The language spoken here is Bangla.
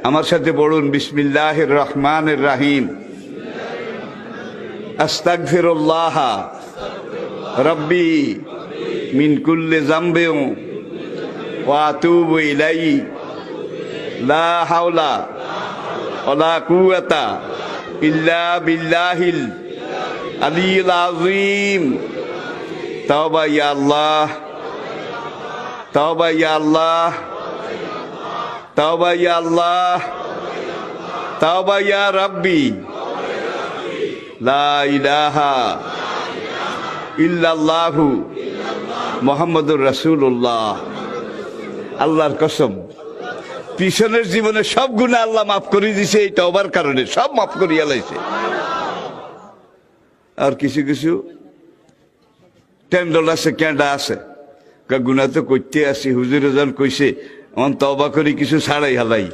আমার সাথে পড়ুন, বিসমিল্লাহির রহমানির রহিম। আস্তাগফিরুল্লাহ রব্বি মিন কুল্লি যামবিন ওয়া আতুবু ইলাইহি লা হাওলা ওয়ালা কুওয়াতা ইল্লা বিল্লাহিল আলিয়্যিল আযীম। তাওবা ইয়া আল্লাহ, তাওবা ইয়া আল্লাহ, তাওবা ইয়া আল্লাহ, তাওবা ইয়া রাব্বি, লা ইলাহা ইল্লাল্লাহু মুহাম্মাদুর রাসূলুল্লাহ। আল্লাহর কসম, পিছনের জীবনে সব গুনাহ আল্লাহ মাফ করে দিয়েছে এই তওবার কারণে, সব মাফ করিয়া লাইছে। আর কিছু কিছু টেন্ডল আছে, ক্যান্ডা আছে, গুনাহ তো করতে আসি, হুজুর যখন কইছে তওবা করি কিছু ছাড়াই হালাই।